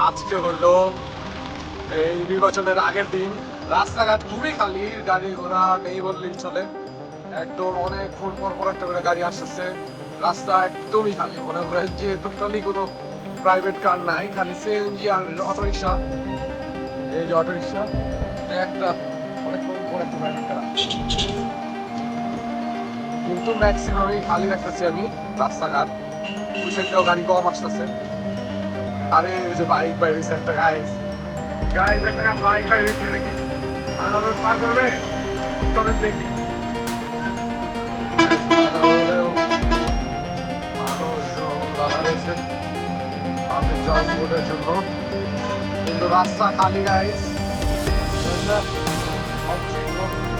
আজকে হলো এই নির্বাচনের আগের দিন। রাস্তাঘাট খুবই খালি, গাড়ি ঘোড়া নেই বললেই চলে। একদম অনেকক্ষণ পর পর একটা করে গাড়ি আসতেছে। রাস্তা একদমই খালি, মনে হয় যে টোটালি কোনো প্রাইভেট কার নাই, খালি সিএনজি আর অটো রিক্সা। এই যে অটো রিক্সা একটা, অনেকক্ষণ পর একটা প্রাইভেট কার। কিন্তু ম্যাক্সিমামই খালি রাখতেছি আমি রাস্তাঘাট। ওই সাইডটাও গাড়ি কম আসতেছে। আরে ওই যে বাইক বাইরেছে একটা গাইস, গাইস একটা বাইক বাইরেছে নাকি আলাদা পার করবে তবে দেখি। মানুষজন দাঁড়াইছে আমি জল বোর্ডের জন্য, কিন্তু রাস্তা খালি গাইস।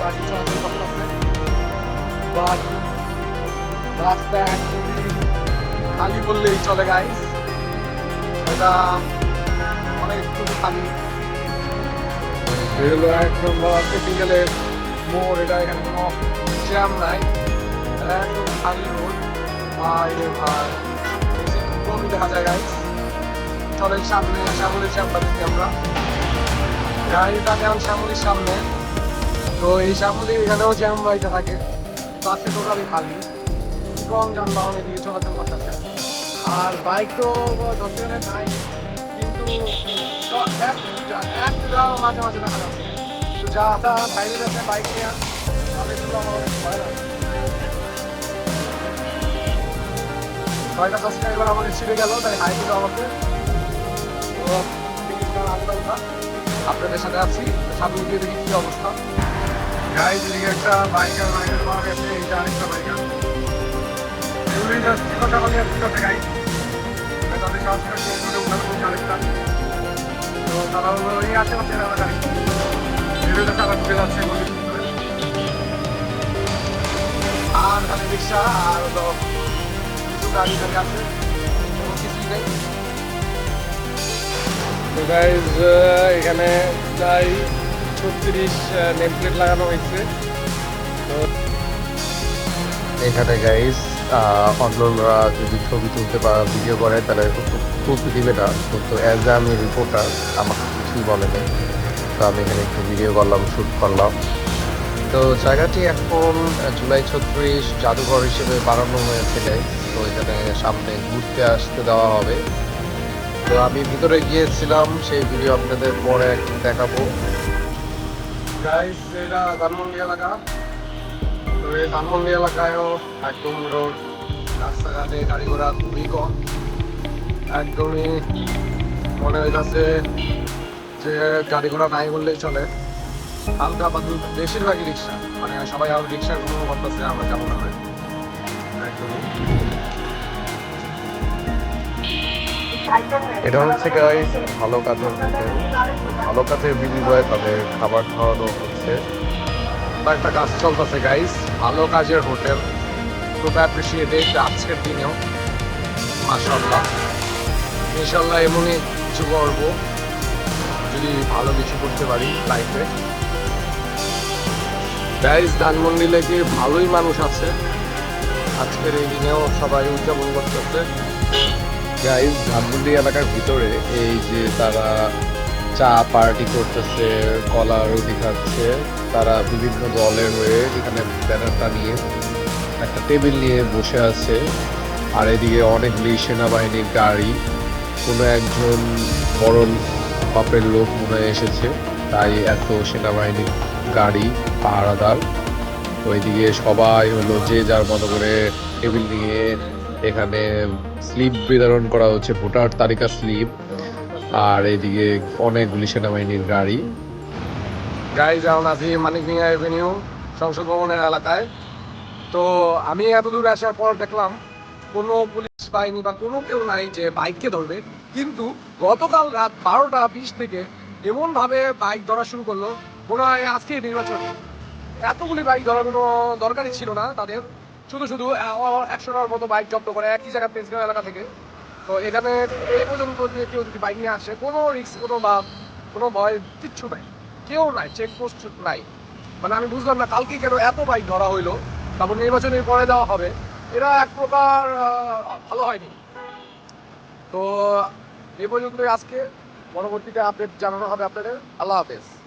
গাড়ি চলাচল করতেছে, বাট রাস্তা একদমই খালি বললেই চলে গাইস। এটা অনেকটুকু খালি। এগুলো একদম টেকনিক্যালের মোড়, এটা এখানে কোনো জ্যাম নাই, একদম খালি রোড। ভাই রে ভাই, কমই দেখা যায় গাইস। চলেন সামনে শ্যামলির জ্যামটা দেখি আমরা। গাড়িটা যেমন শ্যামলির সামনে, তো এই শ্যামলির এখানেও জ্যাম বাইতে থাকে। বাসে টোটালি খালি, কম যানবাহন এদিকে চলাচল করতেছে। আর বাইক তো ধরতে গেলে নাই, কিন্তু একটা মাঝে মাঝে দেখা যাচ্ছে। তো যারা বাইরে যাচ্ছে বাইক নিয়ে, তাদের জন্য আমার অনেক ভয় লাগে। কয়টা সাবস্ক্রাইবার আমাদের ছিঁড়ে গেল, তাই হাই দিল আমাকে। তো আপনাদের সাথে আছি, সামনে গিয়ে দেখি কি অবস্থা। গাইজ এদিকে একটা বাইকার বাইকার পাওয়া গেছে, এইটা আরেকটা বাইকার। এগুলোই জাস্ট কথা বলে যাচ্ছে গাইজ, তাদের সাবস্ক্রাইব করে উঠানো করছে আরেকটা। তো তারা হলো এই আশেপাশে গাড়ি এগুলো তারা ঢুকে যাচ্ছে আর খালি রিক্সা আর হলো কিছু গাড়ি গাড়ি আছে, কোনো কিছুই নেই। তো গাইজ এখানে প্রায় 36 নেম প্লেট লাগানো হয়েছে। তো এখানে গাইস অন্যরা যদি ছবি তুলতে বা ভিডিও করে তাহলে তুলতে দিবে না, কিন্তু অ্যাজ এ আমি রিপোর্টার আমাকে কিছুই বলেনি। তো আমি এখানে একটু ভিডিও করলাম, শ্যুট করলাম। তো জায়গাটি এখন জুলাই 36 জাদুঘর হিসেবে বানানো হয়েছে গাইস। তো এখানে সামনে ঘুরতে আসতে দেওয়া হবে। তো আমি ভিতরে গিয়েছিলাম, সেই ভিডিও আপনাদের পরে একদিন দেখাবো। গাইজ এটা ধানমন্ডি এলাকা। তো এই ধানমন্ডি এলাকায়ও একদম রোড, রাস্তাঘাটে গাড়ি ঘোড়া খুবই কম। একদমই মনে হইতেছে যে গাড়ি ঘোড়া নাই বললেই চলে। হালকা পাতল বেশিরভাগই রিক্সা, মানে সবাই আর রিক্সার কোনো করতেছে আমরা কেমন হবে একদমই। এটা হচ্ছে গাইস ভালো কাজের হোটেল। ভালো কাজের বিনিময়ে তাদের খাবার খাওয়ানো হচ্ছে। একটা কাজ চলতেছে গাইস, ভালো কাজের হোটেল। খুব অ্যাপ্রিসিয়েটেড আজকের দিনেও, মাশাআল্লাহ। ইনশাল্লাহ এমনই কিছু করবো, যদি ভালো কিছু করতে পারি লাইফে। গাইস ধানমন্ডি লেকে ভালোই মানুষ আছে, আজকের এই দিনেও সবাই উদযাপন করতেছে। গাইস ধানমন্ডি এলাকার ভিতরে এই যে তারা চা পার্টি করতেছে, কলা রুটি খাচ্ছে, তারা বিভিন্ন দলের হয়ে এখানে ব্যানারটা নিয়ে একটা টেবিল নিয়ে বসে আছে। আর এদিকে অনেকগুলি সেনাবাহিনীর গাড়ি, কোনো একজন বড় বাপের লোক মনে হয় এসেছে, তাই এত সেনাবাহিনীর গাড়ি পাহারাদার। ওইদিকে সবাই হলো যে যার মতো করে টেবিল নিয়ে এখানে স্লিপ বিতরণ করা হচ্ছে, ভোটার তালিকা স্লিপ। আর এদিকে অনেকগুলি সেনাবাহিনীর গাড়ি। গাইজ এখন আছি মানিক মিয়া এভিনিউ সংসদ ভবনের এলাকায়। তো আমি এত দূর আসার পর দেখলাম কোনো পুলিশ বাহিনী বা কোনো কেউ নাই যে বাইককে ধরবে। কিন্তু গতকাল রাত 12টা 20 থেকে এমনভাবে বাইক ধরা শুরু করলো, মনে হয় আজকে নির্বাচন। এতগুলি বাইক ধরার কোনো দরকারই ছিল না তাদের। শুধু শুধু 100টার মতো বাইক জব্দ করে একই জায়গা তেজগাঁও এলাকা থেকে। তো এখানে এই পর্যন্ত যে কেউ যদি বাইক নিয়ে আসে, কোনো রিস্ক, কোনো বা কোনো ভয় কিচ্ছু নাই, কেউ নাই, চেকপোস্ট নাই। মানে আমি বুঝলাম না কালকে কেন এত বাইক ধরা হইলো, তারপর নির্বাচনের পরে দেওয়া হবে। এরা এক প্রকার ভালো হয়নি। তো এ পর্যন্তই আজকে। পরবর্তীতে আপডেট জানানো হবে আপনাদের। আল্লাহ হাফেজ।